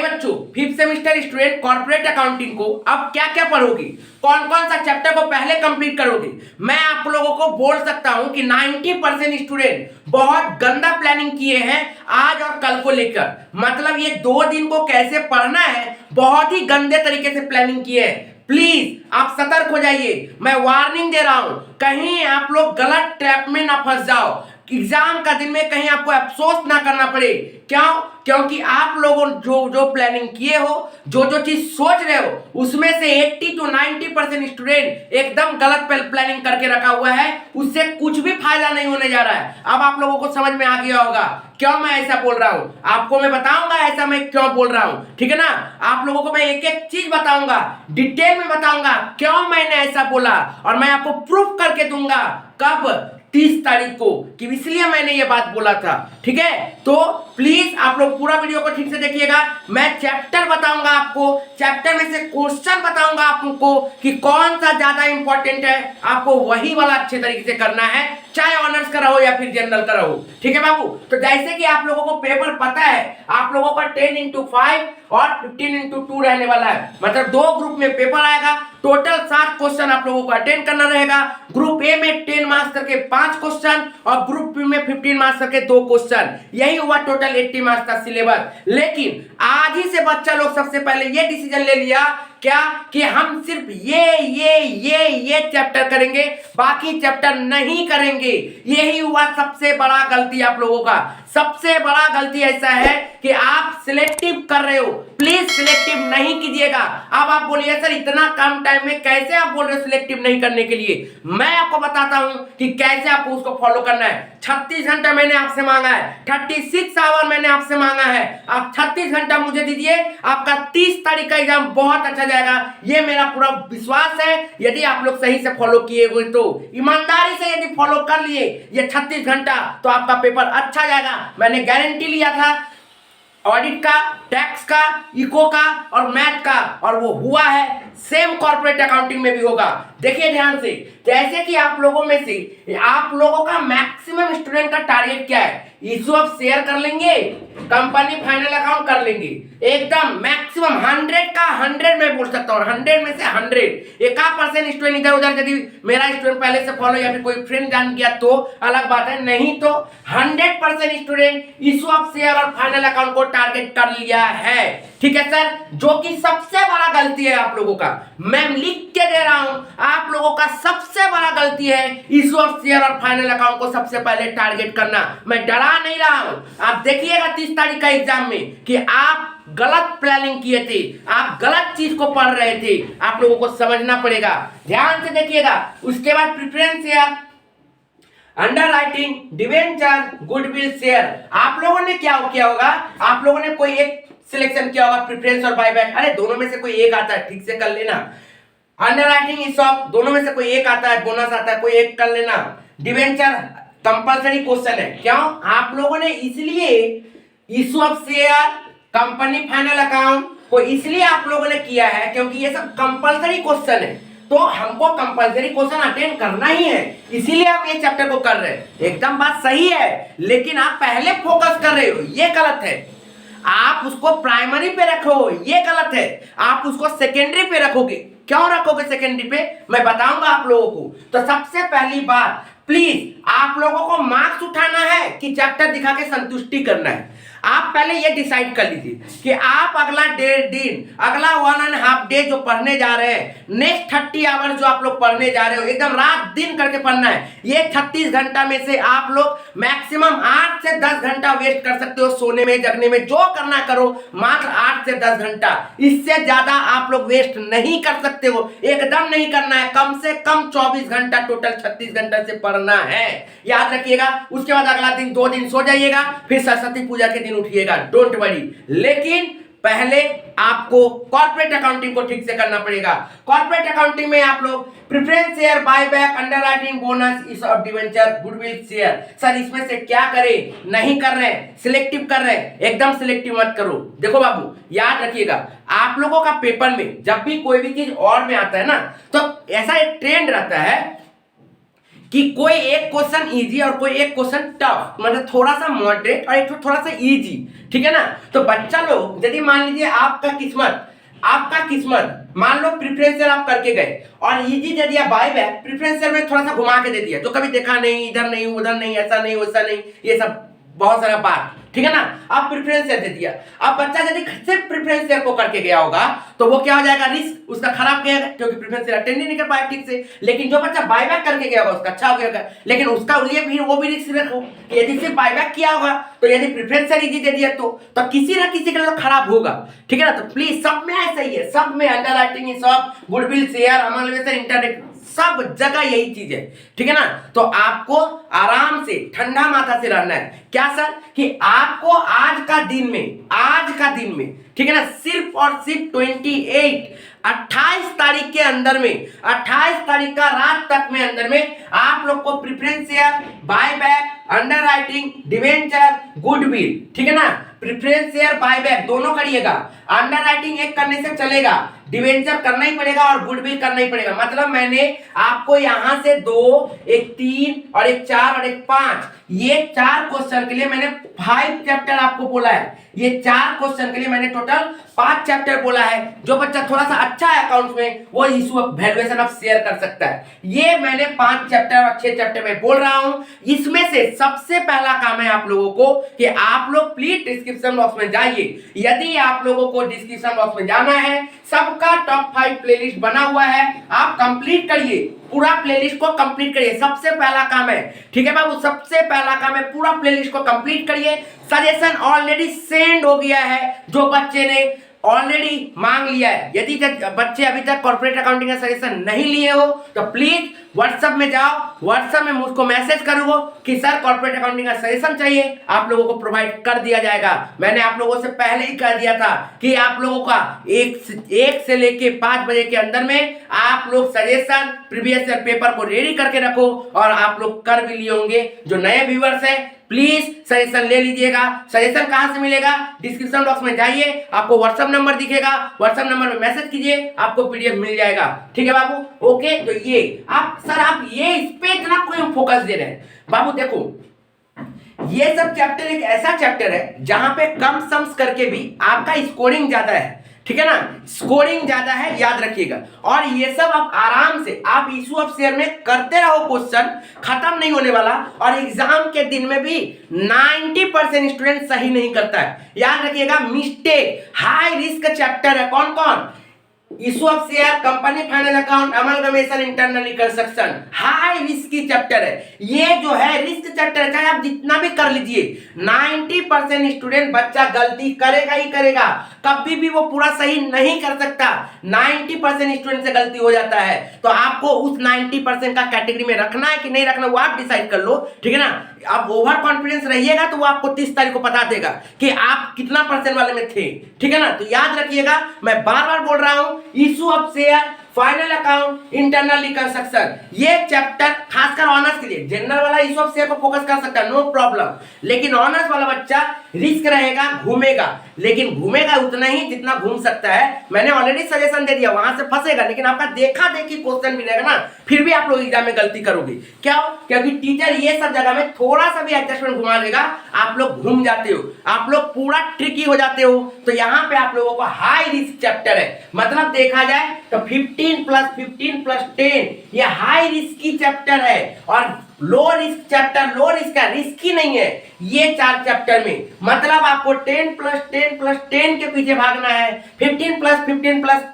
बच्चों, fifth semester student corporate accounting को अब क्या क्या पढ़ोगे, कौन कौन सा चैप्टर को पहले कंप्लीट करोगे। मैं आप लोगों को बोल सकता हूं कि 90% स्टूडेंट बहुत गंदा प्लानिंग किए हैं आज और कल को लेकर। मतलब ये 2 दिन को कैसे पढ़ना है बहुत ही गंदे तरीके से प्लानिंग किए हैं। प्लीज आप सतर्क हो जाइए, मैं वार्निंग दे रहा हूं, कहीं आप लोग गलत ट्रैप में ना फंस जाओ, एग्जाम का दिन में कहीं आपको अफसोस ना करना पड़े। क्यों? क्योंकि आप लोगों जो प्लानिंग किए हो, जो चीज सोच रहे हो, उसमें से 80 to 90% स्टूडेंट एकदम गलत प्लानिंग करके रखा हुआ है, उससे कुछ भी फायदा नहीं होने जा रहा है। अब आप लोगों को समझ में आ गया होगा क्यों मैं ऐसा बोल रहा हूं। आपको मैं बताऊंगा ऐसा मैं क्यों बोल रहा हूं, ठीक है ना। आप लोगों को मैं एक एक चीज बताऊंगा, डिटेल में बताऊंगा क्यों मैंने ऐसा बोला, और मैं आपको प्रूफ करके दूंगा कब 30 तारीख को कि इसलिए मैंने ये बात बोला था, ठीक है। तो प्लीज आप लोग पूरा वीडियो को ठीक से देखिएगा। मैं चैप्टर बताऊंगा आपको, चैप्टर में से क्वेश्चन बताऊंगा आपको कि कौन सा ज्यादा इंपॉर्टेंट है, आपको वही वाला अच्छे तरीके से करना है, चाहे ऑनर्स का रहो या फिर जनरल का रहो, ठीक है बाबू। तो जैसे कि आप लोगों को पेपर पता है, आप लोगों का 10x5 और 15x2 रहने वाला है, मतलब 2 ग्रुप में पेपर आएगा। टोटल 60 क्वेश्चन आप लोगों को अटेंड करना रहेगा। ग्रुप ए में 10 मार्क्स करके 5 क्वेश्चन और ग्रुप बी में 15 मार्क्स करके 2 क्वेश्चन, यही हुआ टोटल 80 मार्क्स का सिलेबस। लेकिन आज ही से बच्चा लोग सबसे पहले ये डिसीजन ले लिया क्या कि हम सिर्फ ये चैप्टर करेंगे, बाकी चैप्टर नहीं करेंगे। यही हुआ सबसे बड़ा गलती आप लोगों का। सबसे बड़ा गलती ऐसा है कि आप सिलेक्टिव कर रहे हो, प्लीज सिलेक्टिव नहीं कीजिएगा। अब आप बोलिए सर इतना कम टाइम में कैसे आप बोल रहे हो सिलेक्टिव नहीं करने के लिए। मैं आपको बताता हूं कि कैसे आपको उसको फॉलो करना है। 36 घंटा मैंने आपसे मांगा है, 36 आवर मैंने आपसे मांगा है। आप 36 घंटा मुझे दीजिए, आपका 30 तारीख का एग्जाम बहुत अच्छा जाएगा, ये मेरा पूरा विश्वास है। यदि आप लोग सही से फॉलो किए हुए तो, ईमानदारी से यदि फॉलो कर लिए ये 36 घंटा, तो आपका पेपर अच्छा जाएगा। मैंने गारंटी लिया था ऑडिट का, टैक्स का, इको का और मैथ का, और वो हुआ है। सेम कॉर्पोरेट अकाउंटिंग में भी होगा। देखिए ध्यान से, जैसे कि आप लोगों में से आप लोगों का मैक्सिमम स्टूडेंट का टारगेट क्या है, इशू ऑफ शेयर कर लेंगे, कंपनी फाइनल अकाउंट कर लेंगे, एकदम मैक्सिमम 100 का 100 में बोल सकता हूँ, 100 में से 100। 1% स्टूडेंट इधर उधर यदि मेरा स्टूडेंट पहले से फॉलो या फिर कोई फ्रेंड जान गया तो अलग बात है, नहीं तो 100% स्टूडेंट इशू ऑफ शेयर और फाइनल अकाउंट को टारगेट कर लिया है, ठीक है सर। जो कि सबसे बड़ा गलती है आप लोगों का, मैं लिख के दे रहा हूं, आप लोगों का सबसे बड़ा गलती है इशू ऑफ शेयर और फाइनल अकाउंट को सबसे पहले टारगेट करना। मैं डरा नहीं रहा हूं, आप देखिएगा 30 तारीख का एग्जाम में कि आप गलत प्लानिंग किए थे, आप गलत चीज को पढ़ रहे थे, आप लोगों को समझना पड़ेगा। ध्यान से देखिएगा। उसके बाद preference share, under writing, debenture, goodwill share, आप लोगों ने क्या किया होगा, आप लोगों ने कोई एक सिलेक्शन किया होगा, प्रेफरेंस और बायबैक। अरे दोनों में से कोई एक आता है, ठीक से कर लेना। अंडर राइटिंग, ईसॉप, दोनों में से कोई एक आता है, बोनस आता है, कोई एक कर लेना। डिवेंचर कंपलसरी क्वेश्चन है। क्यों? आप लोगों ने इसलिए issue of share, company final account को इसलिए आप लोगों ने किया है क्योंकि ये सब कंपलसरी क्वेश्चन है, तो हमको कंपलसरी क्वेश्चन अटेंड करना ही है, इसीलिए हम ये चैप्टर को कर रहे हैं। एकदम बात सही है, लेकिन आप पहले फोकस कर रहे हो, ये गलत है। आप उसको प्राइमरी पे रखो, ये गलत है। आप उसको सेकेंडरी पे रखोगे। क्यों रखोगे सेकेंडरी पे, मैं बताऊंगा आप लोगों को। तो सबसे पहली बात, प्लीज आप लोगों को मार्क्स उठाना है कि चैप्टर दिखा के संतुष्टि करना है। आप पहले ये डिसाइड कर लीजिए कि आप अगला 1.5 दिन, अगला 1.5 डे जो पढ़ने जा रहे हैं, नेक्स्ट 30 आवर्स जो आप लोग पढ़ने जा रहे हो, एकदम रात दिन करके पढ़ना है। ये 36 घंटा में से आप लोग मैक्सिमम 8 से 10 घंटा वेस्ट कर सकते हो सोने में, जगने में, जो करना करो, मात्र 8 से 10 घंटा, इससे ज्यादा आप लोग वेस्ट नहीं कर सकते हो, एकदम नहीं करना है। कम से कम 24 घंटा, टोटल 36 घंटा से पढ़ना है, याद रखिएगा। उसके बाद अगला दिन 2 दिन सो जाइएगा, फिर सरस्वती पूजा के दिन उठिएगा, डोंट वरी। लेकिन पहले आपको कॉर्पोरेट अकाउंटिंग को ठीक से करना पड़ेगा। कॉर्पोरेट अकाउंटिंग में आप लोग preference share, buyback, under writing, bonus, issue of debenture, goodwill share, sir इसमें से क्या करें, नहीं कर रहे हैं, सिलेक्टिव कर रहे हैं, एकदम सिलेक्टिव मत करो। देखो बाबू, याद रखिएगा, आप लोगों का पेपर में जब भी कोई भी चीज और में आता है ना, तो ऐसा एक ट्रेंड रहता है कि कोई एक क्वेश्चन इजी और कोई एक क्वेश्चन टफ, मतलब थोड़ा सा मॉडरेट और एक थोड़ा सा इजी, ठीक है ना। तो बच्चा लोग यदि मान लीजिए आपका किस्मत मान लो प्रिफरेंशियल आप करके गए और इजी दे दिया बाय बैक, प्रिफरेंशियल में थोड़ा सा घुमा के दे दिया, तो कभी देखा नहीं, इधर नहीं उधर नहीं, ऐसा नहीं वैसा नहीं, ये सब बहुत सारा बात, ठीक है ना। आप प्रिफरेंशियल दे दिया, अब बच्चा यदि सिर्फ प्रिफरेंशियल को करके गया होगा तो वो क्या हो जाएगा, रिस्क उसका खराब गया, क्योंकि प्रिफरेंशियल अटेंड नहीं कर पाया ठीक से। लेकिन जो बच्चा बायबैक करके गया होगा उसका अच्छा हो गया, लेकिन उसका लिए भी वो भी रिस्क रखो कि यदि सिर्फ बायबैक किया होगा तो यदि प्रिफरेंशियल इजी दे दिया तो किसी ना किसी के लिए तो खराब होगा, ठीक है ना। तो प्लीज सब में ऐसा ही है, सब में अंडर राइटिंग, सब गुडविल शेयर, अमल इंटरनेट, सब जगह यही चीज है, ठीक है ना। तो आपको आराम से ठंडा माथा से रहना है। क्या सर, कि आपको आज का दिन में, ठीक है ना, सिर्फ और सिर्फ 28 तारीख के अंदर में, 28 तारीख का रात तक में अंदर में आप लोग को preference share, buyback, under writing, debenture, goodwill, ठीक है ना, प्रेफरेंस शेयर बायबैक दोनों करिएगा। अंडर राइटिंग एक करने से चलेगा, डिवेंचर करना ही पड़ेगा और गुडविल करना ही पड़ेगा। मतलब मैंने आपको यहां से 2, एक 3 और एक 4 और एक 5, ये 4 क्वेश्चन के लिए मैंने 5 चैप्टर आपको बोला है। ये 4 क्वेश्चन के लिए मैंने टोटल 5 चैप्टर बोला है। जो बच्चा थोड़ा सा अच्छा है अकाउंट्स में वो issue of valuation of share कर सकता है। ये मैंने 5 चैप्टर और 6 चैप्टर में बोल रहा हूं। इसमें से सबसे पहला काम है आप लोगों को कि आप लोग प्लीज डिस्क्रिप्शन बॉक्स में जाइए। यदि आप लोगों को डिस्क्रिप्शन बॉक्स में जाना है, सबका टॉप 5 प्लेलिस्ट बना हुआ है, आप कंप्लीट करिए, पूरा प्लेलिस्ट को कंप्लीट करिए। सबसे पहला काम है, ठीक है बाबू, सबसे पहला काम है पूरा प्लेलिस्ट को कंप्लीट करिए। सजेशन ऑलरेडी सेंड हो गया है, जो बच्चे ने ऑलरेडी मांग लिया है। यदि बच्चे अभी तक कॉर्पोरेट अकाउंटिंग का सजेशन नहीं लिए हो तो प्लीज व्हाट्सएप में जाओ, व्हाट्सएप में मुझको मैसेज करो कि सर कॉर्पोरेट अकाउंटिंग का सजेशन चाहिए, आप लोगों को प्रोवाइड कर दिया जाएगा। मैंने आप लोगों से पहले ही कह दिया था कि आप लोगों का 1 से लेके 5 बजे के अंदर में आप लोग सजेशन, प्रीवियस ईयर पेपर को रेडी करके रखो, और आप लोग कर भी लिए होंगे। जो नए व्यूअर्स है प्लीज सजेशन ले लीजिएगा। सजेशन कहां से मिलेगा, डिस्क्रिप्शन बॉक्स में जाइए, आपको व्हाट्सएप नंबर दिखेगा, व्हाट्सएप नंबर में मैसेज कीजिए, आपको पीडीएफ मिल जाएगा, ठीक है बाबू। ओके, तो ये आप ये इस पे इतना कोई फोकस दे रहे हैं बाबू। देखो ये सब चैप्टर एक ऐसा चैप्टर है जहां पे कम सम्स करके भी आपका स्कोरिंग ज्यादा है, ठीक है ना, स्कोरिंग ज्यादा है, याद रखिएगा। और ये सब आप आराम से आप इशू ऑफ शेयर में करते रहो, क्वेश्चन खत्म नहीं होने वाला। और एग्जाम के दिन में भी 90% स्टूडेंट सही नहीं करता है, याद रखिएगा। मिस्टेक हाई रिस्क चैप्टर है, कौन कौन, issue of share, company final account, amalgamation, internal reconstruction, high risky chapter है। ये जो है रिस्क चैप्टर है, चाहे आप जितना भी कर लीजिए, 90% स्टूडेंट बच्चा गलती करेगा ही करेगा, कभी भी वो पूरा सही नहीं कर सकता। 90% स्टूडेंट से गलती हो जाता है, तो आपको उस 90% का कैटेगरी में रखना है कि नहीं रखना, वो आप डिसाइड कर लो, ठीक है ना। अब ओवर कॉन्फिडेंस रहिएगा तो वो आपको 30 तारीख को बता देगा कि आप कितना % वाले में थे, ठीक है ना। तो याद रखिएगा, मैं बार बार बोल रहा हूं, issue of share, final account, internal reconstruction, ये चैप्टर खासकर ऑनर्स के लिए। जनरल वाला इशू ऑफ शेयर को फोकस कर सकता है, नो प्रॉब्लम, लेकिन ऑनर्स वाला बच्चा रिस्क रहेगा, घूमेगा, लेकिन घूमेगा उतना ही जितना घूम सकता है। मैंने ऑलरेडी सजेशन दे दिया, वहां से फंसेगा, लेकिन आपका देखा देखी क्वेश्चन भी रहेगा ना, फिर भी आप लोग एग्जाम में गलती करोगे। क्या, क्योंकि टीचर ये सब जगह में थोड़ा सा भी एडजस्टमेंट घुमा देगा, आप लोग घूम जाते हो, आप लोग पूरा ट्रिकी हो जाते हो। तो यहाँ पे आप लोगों को हाई रिस्क चैप्टर है, मतलब देखा जाए तो 15 + 10 ये हाई रिस्की चैप्टर है। और low risk chapter, low risk का रिस्की नहीं है ये 4 चैप्टर में, मतलब आपको 10 + 10 के पीछे भागना है, 15 +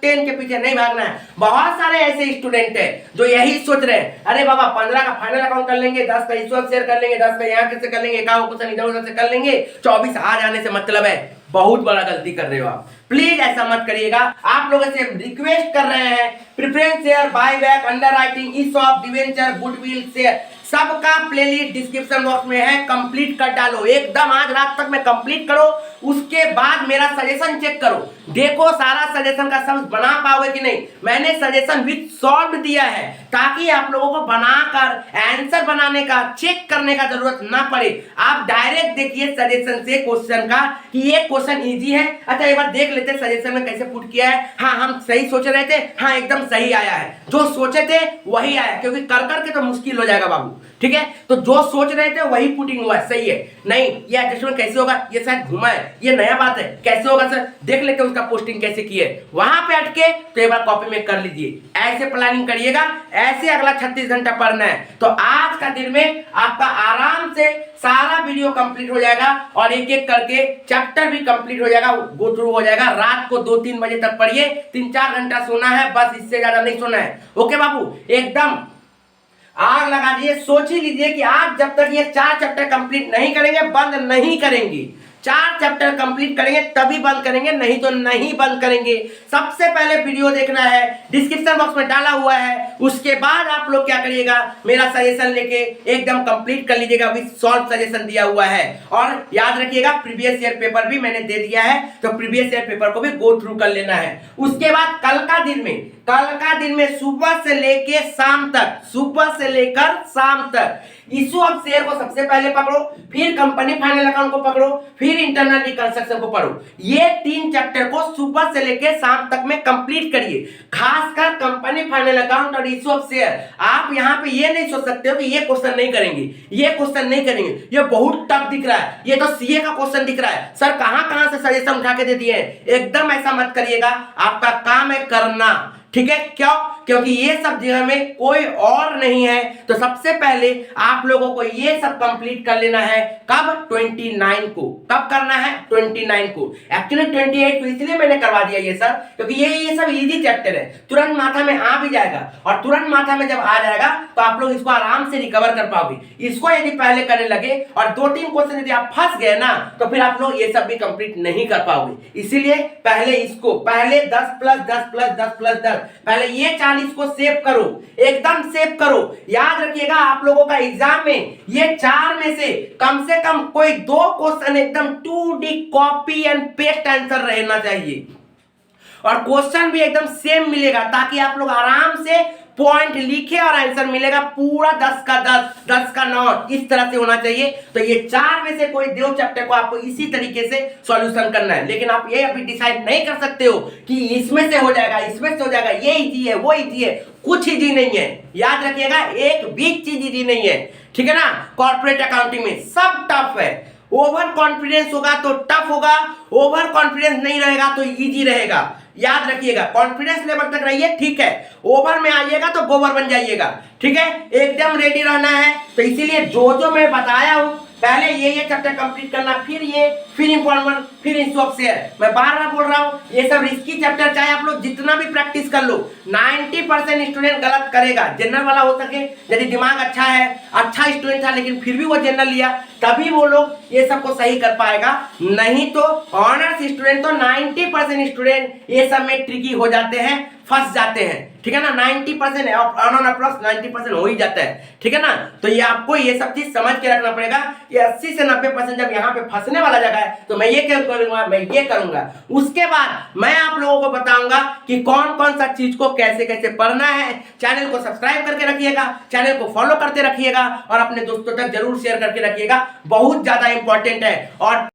10 के पीछे नहीं भागना है। बहुत सारे ऐसे स्टूडेंट हैं जो यही सोच रहे हैं, अरे बाबा 15 का फाइनल अकाउंट कर लेंगे, 10 का इशू ऑफ शेयर कर लेंगे, 10 का यहाँ कैसे कर लेंगे, एकाउंट क्वेश्चन इधर उधर से कर लेंगे, 24 आ जाने से मतलब है। बहुत बड़ा गलती कर रहे हो आप, प्लीज ऐसा मत करिएगा। आप लोगों से रिक्वेस्ट कर रहे हैं, preference share, buyback, underwriting, ESOP, debenture, goodwill share, सबका प्लेलिस्ट डिस्क्रिप्शन बॉक्स में है, कंप्लीट कर डालो एकदम। आज रात तक में कंप्लीट करो, उसके बाद मेरा सजेशन चेक करो। देखो सारा सजेशन का सम्स बना पाओगे कि नहीं। मैंने सजेशन विद सॉल्व दिया है ताकि आप लोगों को बनाकर आंसर बनाने का, चेक करने का जरूरत ना पड़े। आप डायरेक्ट देखिए सजेशन से क्वेश्चन का कि ये क्वेश्चन इजी है। अच्छा एक बार देख लेते सजेशन में कैसे पुट किया है। हाँ हम सही सोच रहे थे, हाँ एकदम सही आया है, जो सोचे थे वही आया, क्योंकि कर करके तो मुश्किल हो जाएगा बाबू। ठीक है, तो जो सोच रहे थे वही पुटिंग हुआ है, सही है। नहीं ये एडजस्टमेंट कैसे होगा, ये शायद घुमा है, ये नया बात है, कैसे होगा सर, देख लेते हैं उसका पोस्टिंग कैसे की है। वहां पे अटके तो एक बार कॉपी में कर लीजिए, ऐसे प्लानिंग करिएगा, ऐसे अगला 36 घंटा पढ़ना है। तो आज का दिन में आपका आराम से सारा वीडियो कंप्लीट हो जाएगा और एक एक करके चैप्टर भी कंप्लीट हो जाएगा, गो थ्रू हो जाएगा। रात को 2-3 बजे तक पढ़िए, 3-4 घंटा सोना है बस, इससे ज्यादा नहीं सोना है। ओके बाबू, एकदम आग लगा दिए। सोच ही लीजिए कि आप जब तक ये 4 चैप्टर कंप्लीट नहीं करेंगे, बंद नहीं करेंगे। 4 चैप्टर कंप्लीट करेंगे तभी बंद करेंगे, नहीं तो नहीं बंद करेंगे। सबसे पहले वीडियो देखना है, डिस्क्रिप्शन बॉक्स में डाला हुआ है। उसके बाद आप लोग क्या करिएगा, मेरा सजेशन लेके एकदम कंप्लीट कर लीजिएगा, विद सॉल्व सजेशन दिया हुआ है। और याद रखिएगा प्रीवियस ईयर पेपर भी मैंने दे दिया है, तो प्रीवियस ईयर पेपर को भी गो थ्रू कर लेना है। उसके बाद कल का दिन में सुबह से लेके शाम तक, सुबह से लेकर शाम तक इशू ऑफ शेयर को सबसे पहले पकड़ो, फिर कंपनी फाइनल अकाउंट को पकड़ो, फिर इंटरनल रिकंस्ट्रक्शन को पढ़ो। ये 3 चैप्टर को सुबह से लेकर शाम तक में कंप्लीट करिए। खासकर कंपनी फाइनल अकाउंट और इशू ऑफ शेयर, आप यहाँ पे ये नहीं सोच सकते हो कि ये क्वेश्चन नहीं करेंगे, ये क्वेश्चन नहीं करेंगे, ये बहुत टफ दिख रहा है, ये तो सीए का क्वेश्चन दिख रहा है सर, कहां से सजेशन उठा के दे दिए हैं। एकदम ऐसा मत करिएगा, आपका काम है करना। ठीक है, क्यों? क्योंकि ये सब जगह में कोई और नहीं है। तो सबसे पहले आप लोगों को ये सब कंप्लीट कर लेना है। कब? 29 को। कब करना है? 29 को। एक्चुअली 28 को इसलिए मैंने करवा दिया ये सब, क्योंकि ये सब इजी चैप्टर है, तुरंत माथा में आ भी जाएगा। और तुरंत माथा में जब आ जाएगा तो आप लोग इसको आराम से रिकवर कर पाओगे। इसको यदि पहले करने लगे और 2-3 क्वेश्चन यदि आप फंस गए ना, तो फिर आप लोग ये सब भी कंप्लीट नहीं कर पाओगे। इसीलिए पहले इसको, पहले 10+10+10+10, पहले ये 40 को सेव करो, एकदम सेव करो। याद रखिएगा आप लोगों का एग्जाम में ये 4 में से कम कोई 2 क्वेश्चन एकदम 2D copy and paste answer रहना चाहिए, और क्वेश्चन भी एकदम सेम मिलेगा, ताकि आप लोग आराम से पॉइंट लिखे और आंसर मिलेगा पूरा 10 का 10, 10 का 9, इस तरह से होना चाहिए। तो ये 4 में से कोई 2 चैप्टर को आपको इसी तरीके से सॉल्यूशन करना है। लेकिन आप ये अभी डिसाइड नहीं कर सकते हो कि इसमें से हो जाएगा, इसमें से हो जाएगा, ये इजी है, वो इजी है, कुछ इजी नहीं है। याद रखिएगा एक भी चीज इजी नहीं है, ठीक है ना। कॉर्पोरेट अकाउंटिंग में सब टफ है। ओवर कॉन्फिडेंस होगा तो टफ होगा, ओवर कॉन्फिडेंस नहीं रहेगा तो इजी रहेगा। याद रखिएगा कॉन्फिडेंस लेवल तक रहिए, ठीक है। ओवर में आइएगा तो गोबर बन जाइएगा, ठीक है। एकदम रेडी रहना है। तो इसीलिए जो मैं बताया हूं, पहले ये चैप्टर कंप्लीट करना, फिर ये, फिर इंफॉर्मल, फिर इशू ऑफ शेयर। मैं बार बार बोल रहा हूँ, ये सब रिस्की चैप्टर, चाहे आप लोग जितना भी प्रैक्टिस कर लो, 90% स्टूडेंट गलत करेगा। जनरल वाला हो सके, यदि दिमाग अच्छा है, अच्छा स्टूडेंट था लेकिन फिर भी वो जनरल लिया, तभी वो लोग ये सबको सही कर पाएगा। नहीं तो ऑनर्स स्टूडेंट तो 90% स्टूडेंट ये सब में ट्रिकी हो जाते हैं, फंस जाते हैं, ठीक है ना। 90% ऑन अप्रॉक्स 90% हो ही जाता है, ठीक है ना। तो ये आपको ये सब चीज समझ के रखना पड़ेगा कि 80 से 90% जब यहाँ पे फंसने वाला जगह है, तो मैं ये क्या करूंगा, मैं ये करूंगा। उसके बाद मैं आप लोगों को बताऊंगा कि कौन कौन सा चीज को कैसे कैसे पढ़ना है। चैनल को सब्सक्राइब करके रखिएगा, चैनल को फॉलो करते रखिएगा और अपने दोस्तों तक जरूर शेयर करके रखिएगा, बहुत ज्यादा इंपॉर्टेंट है। और